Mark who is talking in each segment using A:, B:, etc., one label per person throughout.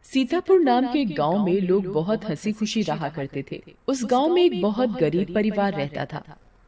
A: सीतापुर नाम के एक गांव में लोग बहुत हंसी खुशी रहा करते थे। उस गांव में एक बहुत गरीब परिवार रहता था।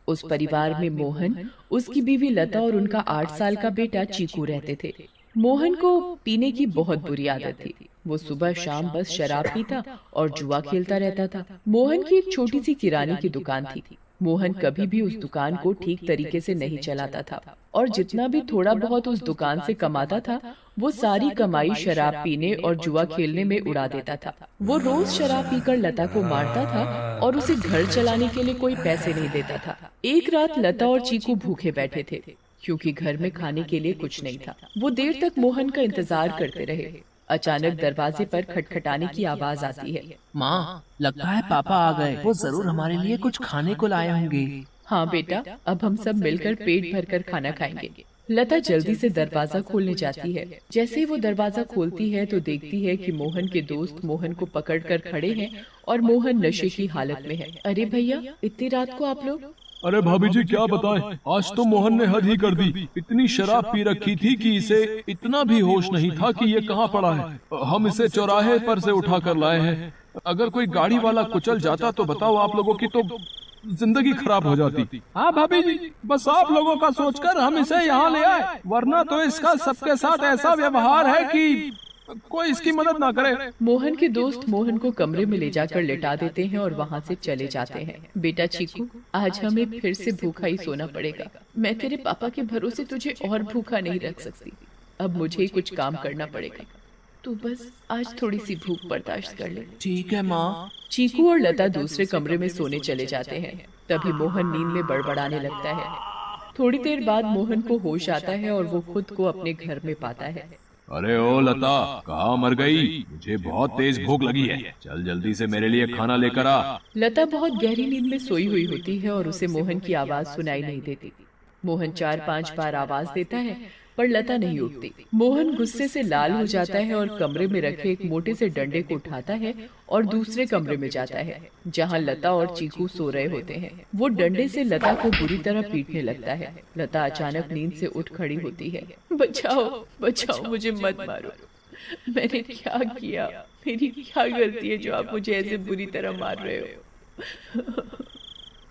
A: उस परिवार में मोहन, उसकी बीवी लता और उनका 8 साल का बेटा चीकू रहते थे। मोहन को पीने की बहुत बुरी आदत थी। वो सुबह शाम बस शराब पीता और जुआ खेलता रहता था। मोहन की एक छोटी सी किराने की दुकान थी। मोहन कभी भी उस दुकान को ठीक तरीके से नहीं चलाता था और जितना भी थोड़ा बहुत उस दुकान से कमाता था वो सारी कमाई शराब पीने और जुआ खेलने में उड़ा देता था। वो रोज शराब पीकर लता को मारता था और उसे घर चलाने के लिए कोई पैसे नहीं देता था। एक रात लता और चीकू भूखे बैठे थे क्योंकि घर में खाने के लिए कुछ नहीं था। वो देर तक मोहन का इंतजार करते रहे। अचानक दरवाजे पर खटखटाने की आवाज आती है।
B: माँ, लगता है पापा आ गए। वो जरूर हमारे लिए कुछ खाने को लाए होंगे।
A: हाँ बेटा, अब हम सब मिलकर पेट भरकर खाना खाएंगे। लता जल्दी से दरवाजा खोलने जाती है। जैसे ही वो दरवाजा खोलती है तो देखती है कि मोहन के दोस्त मोहन को पकड़कर खड़े हैं और मोहन नशे की हालत में है। अरे भैया, इतनी रात को आप लोग?
C: अरे भाभी जी, क्या बताएं, आज तो मोहन ने हद ही कर दी। इतनी शराब पी रखी थी कि इसे इतना भी होश नहीं था कि ये कहाँ पड़ा है। हम इसे चौराहे पर से उठा कर लाए हैं। अगर कोई गाड़ी वाला कुचल जाता तो बताओ, आप लोगों की तो जिंदगी खराब हो जाती। हाँ भाभी जी, बस आप लोगों का सोचकर हम इसे यहाँ ले आए, वरना तो इसका सबके साथ ऐसा व्यवहार है कि कोई इसकी मदद ना करे।
A: मोहन के दोस्त मोहन को कमरे में ले जाकर लेटा देते हैं और वहाँ से चले जाते हैं। बेटा चीकू, आज हमें फिर से भूखा ही सोना पड़ेगा। मैं तेरे पापा के भरोसे तुझे और भूखा नहीं रख सकती। अब मुझे ही कुछ काम करना पड़ेगा। तू बस आज थोड़ी सी भूख बर्दाश्त कर ले।
B: ठीक है माँ।
A: चीकू और लता दूसरे कमरे में सोने चले जाते हैं। तभी मोहन नींद में बड़बड़ाने लगता है। थोड़ी देर बाद मोहन को होश आता है और वो खुद को अपने घर में पाता है।
C: अरे ओ लता, कहाँ मर गई? मुझे बहुत तेज भूख लगी है, चल जल्दी से मेरे लिए खाना लेकर आ।
A: लता बहुत गहरी नींद में सोई हुई होती है और उसे मोहन की आवाज सुनाई नहीं देती। मोहन 4-5 बार आवाज देता है पर लता नहीं उठती। मोहन गुस्से से लाल हो जाता है और कमरे में रखे एक मोटे से डंडे को उठाता है और दूसरे कमरे में जाता है जहां लता और चीकू सो रहे होते हैं। वो डंडे से लता को बुरी तरह पीटने लगता है। लता अचानक नींद से उठ खड़ी होती है। बचाओ बचाओ, मुझे मत मारो। मैंने क्या किया? मेरी क्या गलती है जो आप मुझे ऐसे बुरी तरह मार रहे हो?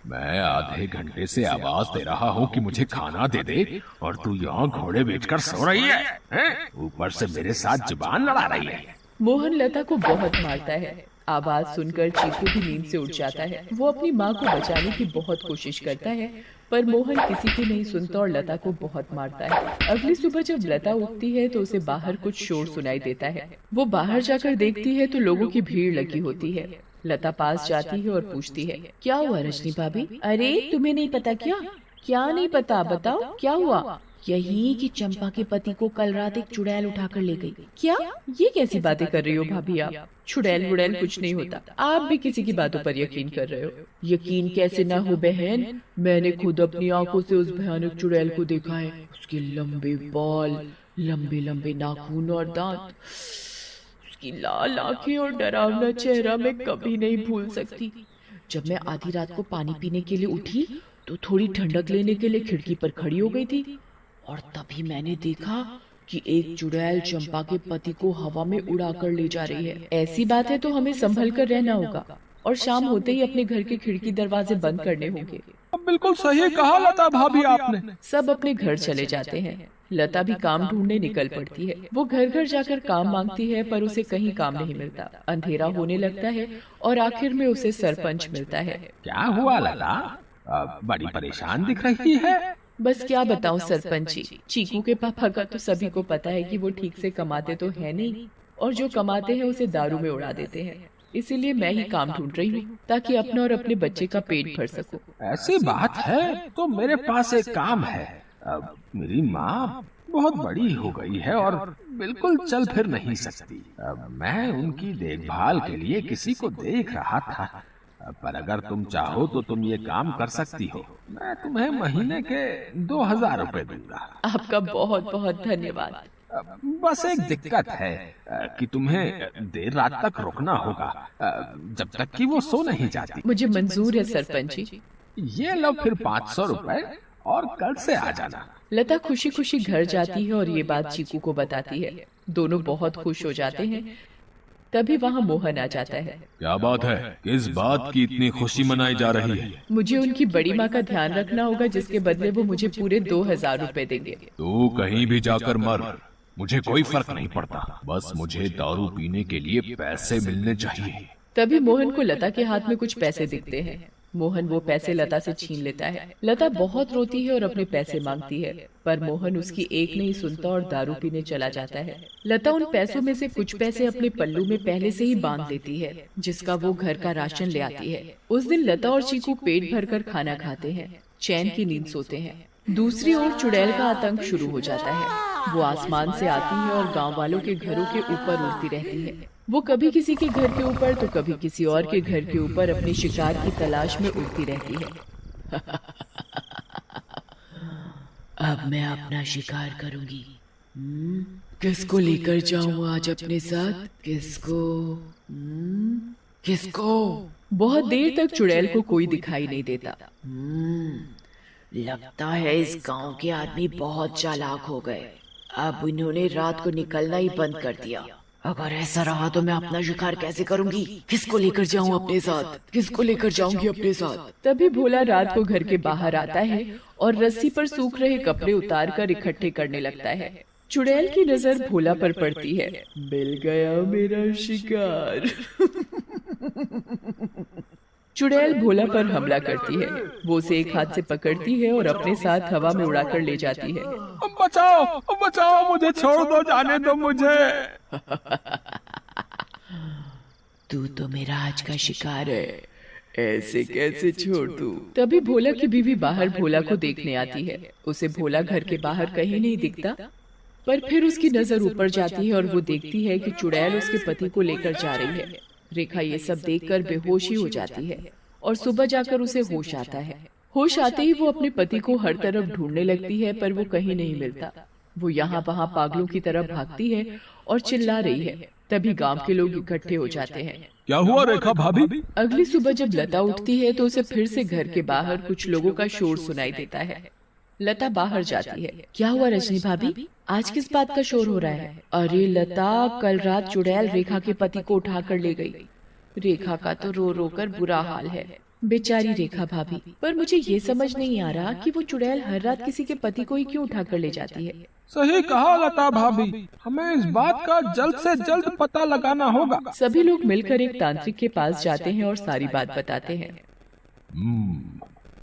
C: मैं आधे घंटे से आवाज दे रहा हूँ कि मुझे खाना दे दे और तू यहाँ घोड़े बेचकर सो रही है, हैं? ऊपर से मेरे साथ जुबान लड़ा रही है।
A: मोहन लता को बहुत मारता है। आवाज सुनकर चीकू भी नींद से उठ जाता है। वो अपनी माँ को बचाने की बहुत कोशिश करता है पर मोहन किसी की नहीं सुनता और लता को बहुत मारता है। अगली सुबह जब लता उठती है तो उसे बाहर कुछ शोर सुनाई देता है। वो बाहर जाकर देखती है तो लोगों की भीड़ लगी होती है। लता पास जाती है और पूछती है, क्या हुआ रजनी भाभी? अरे तुम्हें नहीं पता क्या? क्या नहीं पता, बताओ क्या हुआ? यही कि चंपा के पति को कल रात एक चुड़ैल उठाकर ले गई। क्या? ये कैसी बातें कर रही हो भाभी आप? चुड़ैल वुड़ैल कुछ नहीं होता। आप भी किसी की बातों पर यकीन कर रहे हो। यकीन कैसे ना हो बहन, मैंने खुद अपनी आंखों से उस भयानक चुड़ैल को देखा है। उसके लंबे बाल, लंबे लंबे नाखून और दांत, की लाल आंखें और डरावना चेहरा मैं कभी नहीं भूल सकती। जब मैं आधी रात को पानी पीने के लिए उठी तो थोड़ी ठंडक लेने के लिए खिड़की पर खड़ी हो गई थी और तभी मैंने देखा कि एक चुड़ैल चंपा के पति को हवा में उड़ा कर ले जा रही है। ऐसी बात है तो हमें संभल कर रहना होगा और शाम होते ही अपने घर के खिड़की दरवाजे बंद करने होंगे।
C: बिल्कुल सही कहा लता भाभी आपने।
A: सब अपने घर चले जाते हैं। लता भी काम ढूंढने निकल पड़ती है। वो घर घर जाकर काम मांगती है पर उसे कहीं काम नहीं मिलता। अंधेरा होने लगता है और आखिर में उसे सरपंच मिलता है।
C: क्या हुआ लता, बड़ी परेशान दिख रही है?
A: बस क्या बताऊं सरपंच जी, चीकू के पापा का तो सभी को पता है कि वो ठीक से कमाते तो है नहीं और जो कमाते हैं उसे दारू में उड़ा देते हैं। इसीलिए मैं ही काम ढूंढ रही हूँ ताकि अपने और अपने बच्चे का पेट भर सकूं।
C: ऐसी बात है तो मेरे पास एक काम है। मेरी माँ बहुत बड़ी हो गई है और बिल्कुल चल फिर नहीं सकती। मैं उनकी देखभाल के लिए किसी को देख रहा था, पर अगर तुम चाहो तो तुम ये काम कर सकती हो। मैं तुम्हें महीने के 2000 रुपए दूंगा।
A: आपका बहुत बहुत धन्यवाद।
C: बस एक दिक्कत है कि तुम्हें देर रात तक रुकना होगा, जब तक कि वो सो नहीं जाती।
A: मुझे मंजूर है सरपंच जी।
C: ये लो फिर 500 रुपए और कल से आ जाना।
A: लता खुशी खुशी घर जाती है और ये बात चीकू को बताती है। दोनों बहुत खुश हो जाते हैं। तभी वहाँ मोहन आ जाता है।
C: क्या बात है, किस बात की इतनी खुशी मनाई जा रही है?
A: मुझे उनकी बड़ी माँ का ध्यान रखना होगा, जिसके बदले वो मुझे पूरे 2000 रुपए देंगे।
C: तू कहीं भी जाकर मर, मुझे कोई फर्क नहीं पड़ता, बस मुझे दारू पीने के लिए पैसे मिलने चाहिए।
A: तभी मोहन को लता के हाथ में कुछ पैसे दिखते हैं। मोहन वो पैसे लता से छीन लेता है। लता बहुत रोती है और अपने पैसे मांगती है, पर मोहन उसकी एक नहीं सुनता और दारू पीने चला जाता है। लता उन पैसों में से कुछ पैसे अपने पल्लू में पहले से ही बांध लेती है, जिसका वो घर का राशन ले आती है। उस दिन लता और चीकू पेट भरकर खाना खाते हैं, चैन की नींद सोते हैं। दूसरी ओर चुड़ैल का आतंक शुरू हो जाता है। वो आसमान से आती है और गाँव वालों के घरों के ऊपर उड़ती रहती है। वो कभी किसी के घर के ऊपर तो कभी किसी और के घर के ऊपर अपने शिकार की तलाश में उड़ती रहती है। अब मैं अपना शिकार करूंगी। किसको लेकर जाऊं आज अपने साथ? किसको? बहुत देर तक चुड़ैल को कोई दिखाई नहीं देता।
D: लगता है इस गांव के आदमी बहुत चालाक हो गए। अब इन्होंने रात को निकलना ही बंद कर दिया। अगर ऐसा रहा तो मैं अपना शिकार कैसे करूंगी? किसको लेकर जाऊं अपने साथ? किसको लेकर जाऊंगी अपने साथ?
A: तभी भोला रात को घर के बाहर आता है और रस्सी पर सूख रहे कपड़े उतार कर इकट्ठे करने लगता है। चुड़ैल की नजर भोला पर पड़ती है। मिल गया मेरा शिकार। चुड़ैल भोला पर हमला करती है। वो उसे एक हाथ से पकड़ती है और अपने साथ हवा में उड़ाकर ले जाती है।
C: बचाओ, बचाओ, मुझे छोड़ दो, जाने दो मुझे।
D: तू तो मेरा आज का शिकार है,
A: ऐसे कैसे छोड़ दूं? तभी भोला की बीवी बाहर भोला को देखने आती है। उसे भोला घर के बाहर कहीं नहीं दिखता, पर फिर उसकी नजर ऊपर जाती है और वो देखती है कि चुड़ैल उसके पति को लेकर जा रही है। रेखा ये सब देखकर बेहोश ही हो जाती है और सुबह जाकर उसे होश आता है। होश आते ही वो अपने पति को हर तरफ ढूंढने लगती है, पर वो कहीं नहीं मिलता। वो यहाँ वहाँ पागलों की तरह भागती है और चिल्ला रही है। तभी गांव के लोग इकट्ठे हो जाते हैं।
C: क्या हुआ रेखा भाभी?
A: अगली सुबह जब लता उठती है तो उसे फिर से घर के बाहर कुछ लोगों का शोर सुनाई देता है। लता बाहर जाती है। क्या हुआ रजनी भाभी, आज किस बात का शोर हो रहा है? अरे लता, कल रात चुड़ैल रेखा के पति को उठा कर ले गई। रेखा का तो रो रो कर बुरा हाल है। बेचारी रेखा भाभी। पर मुझे ये समझ नहीं आ रहा कि वो चुड़ैल हर रात किसी के पति को ही क्यों उठा कर ले जाती है।
C: सही कहा लता भाभी, हमें इस बात का जल्द से जल्द पता लगाना होगा।
A: सभी लोग मिलकर एक तांत्रिक के पास जाते हैं और सारी बात बताते हैं।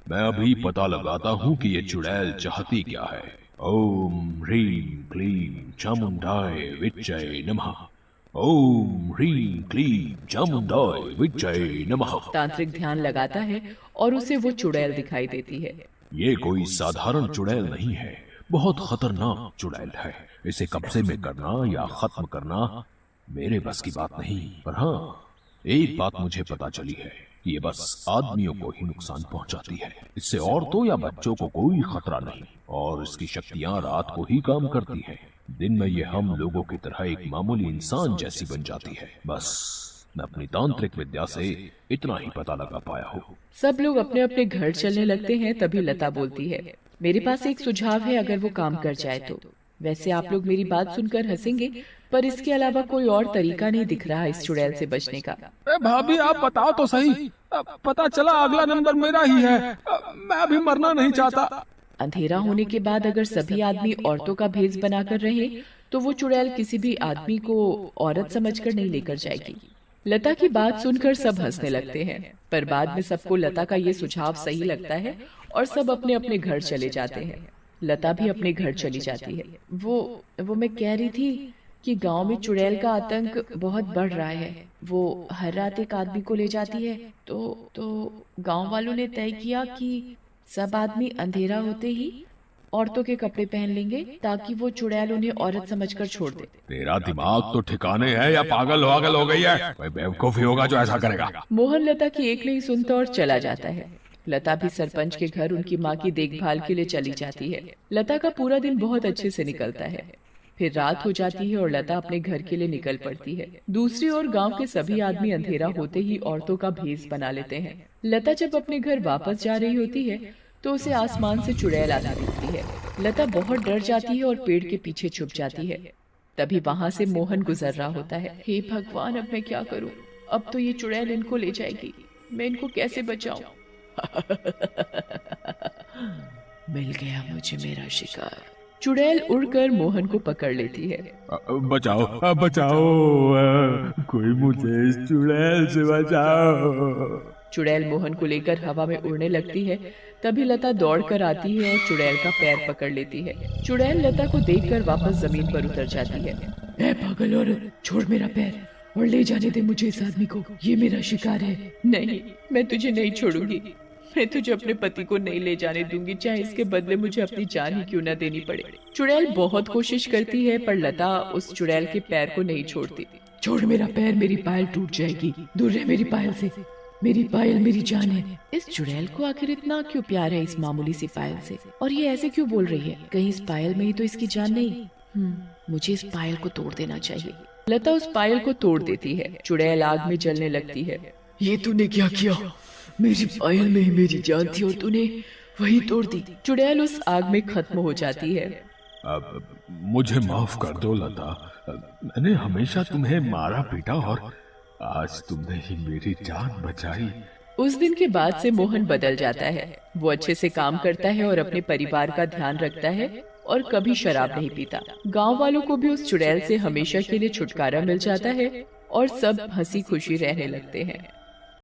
C: मैं अभी पता लगाता हूँ कि ये चुड़ैल चाहती क्या है। ओम ह्रीं क्लीं चामुंडाय विच्चय नमः। ओम ह्रीं क्लीं चामुंडाय विच्चय नमः।
A: तांत्रिक ध्यान लगाता है और उसे वो चुड़ैल दिखाई देती है।
C: ये कोई साधारण चुड़ैल नहीं है, बहुत खतरनाक चुड़ैल है। इसे कब्जे में करना या खत्म करना मेरे बस की बात नहीं। पर हाँ, एक बात मुझे पता चली है, ये बस आदमियों को ही नुकसान पहुंचाती है। इससे औरतों या बच्चों को कोई खतरा नहीं, और इसकी शक्तियां रात को ही काम करती है। दिन में ये हम लोगों की तरह एक मामूली इंसान जैसी बन जाती है। बस मैं अपनी तांत्रिक विद्या से इतना ही पता लगा पाया हूँ।
A: सब लोग अपने अपने घर चलने लगते हैं। तभी लता बोलती है, मेरे पास एक सुझाव है, अगर वो काम कर जाए तो। वैसे आप लोग मेरी बात सुनकर हंसेंगे, पर इसके अलावा कोई और तरीका नहीं दिख रहा इस चुड़ैल से बचने का।
C: भाभी आप बताओ तो सही। पता चला अगला नंबर मेरा ही है। मैं अभी मरना नहीं चाहता।
A: अंधेरा होने के बाद अगर सभी आदमी औरतों का भेष बनाकर रहे तो वो चुड़ैल किसी भी आदमी को औरत समझकर नहीं लेकर जाएगी। लता की बात सुनकर सब हंसने लगते हैं, पर बाद में सबको लता का ये सुझाव सही लगता है और सब अपने अपने घर चले जाते हैं। लता भी अपने घर चली जाती है। वो मैं कह रही थी कि गांव में चुड़ैल का आतंक बहुत बढ़ रहा है। वो हर रात एक आदमी को ले जाती है। तो गांव वालों ने तय किया कि सब आदमी अंधेरा होते ही औरतों के कपड़े पहन लेंगे, ताकि वो चुड़ैल उन्हें औरत समझकर छोड़ दे।
C: तेरा दिमाग तो ठिकाने है या पागल हो गई है? कोई बेवकूफ ही होगा जो ऐसा करेगा।
A: मोहन लता की एक नहीं सुनता और चला जाता है। लता भी सरपंच के घर उनकी माँ की देखभाल के लिए चली जाती है। लता का पूरा दिन बहुत अच्छे से निकलता है। फिर रात हो जाती है और लता अपने घर के लिए निकल पड़ती है। दूसरी ओर गांव के सभी आदमी अंधेरा होते ही औरतों का भेष बना लेते हैं। लता जब अपने घर वापस जा रही होती है तो उसे आसमान से चुड़ैल आती दिखती है। लता बहुत डर जाती है और पेड़ के पीछे छुप जाती है। तभी वहाँ से मोहन गुजर रहा होता है। हे भगवान, अब मैं क्या करूँ? अब तो ये चुड़ैल इनको ले जाएगी, मैं इनको कैसे बचाऊं?
D: मिल गया मुझे मेरा शिकार।
A: चुड़ैल उड़कर मोहन को पकड़ लेती है।
C: बचाओ बचाओ, कोई मुझे इस चुड़ैल से बचाओ।
A: चुड़ैल मोहन को लेकर हवा में उड़ने लगती है। तभी लता दौड़कर आती है और चुड़ैल का पैर पकड़ लेती है। चुड़ैल लता को देखकर वापस जमीन पर उतर जाती है।
D: ए पागल औरत, छोड़ मेरा पैर और ले जाने दे मुझे इस आदमी को, ये मेरा शिकार है।
A: नहीं, मैं तुझे नहीं छोड़ूंगी। मैं तुझे अपने पति को नहीं ले जाने दूंगी, चाहे इसके बदले मुझे अपनी जान ही क्यों न देनी पड़े। चुड़ैल बहुत कोशिश करती है पर लता उस चुड़ैल के पैर को नहीं छोड़ती।
D: छोड़ मेरा पैर, मेरी पायल टूट जाएगी। दूर रह मेरी पायल से, मेरी पायल मेरी जान है।
A: इस चुड़ैल को आखिर इतना क्यों प्यार है इस मामूली सी पायल से, और ये ऐसे क्यों बोल रही है? कहीं इस पायल में ही तो इसकी जान नहीं। मुझे इस पायल को तोड़ देना चाहिए। लता उस पायल को तोड़ देती है। चुड़ैल आग में जलने लगती है।
D: ये तूने क्या किया? मेरी पायल में ही मेरी जान थी और तूने वही तोड़ दी।
A: चुड़ैल उस आग में खत्म हो जाती है।
C: अब मुझे माफ कर दो लता, मैंने हमेशा तुम्हें मारा पीटा और आज तुमने ही मेरी जान बचाई।
A: उस दिन के बाद से मोहन बदल जाता है। वो अच्छे से काम करता है और अपने परिवार का ध्यान रखता है और कभी शराब नहीं पीता। गांव वालों को भी उस चुड़ैल से हमेशा के लिए छुटकारा मिल जाता है और सब हंसी खुशी रहने लगते हैं।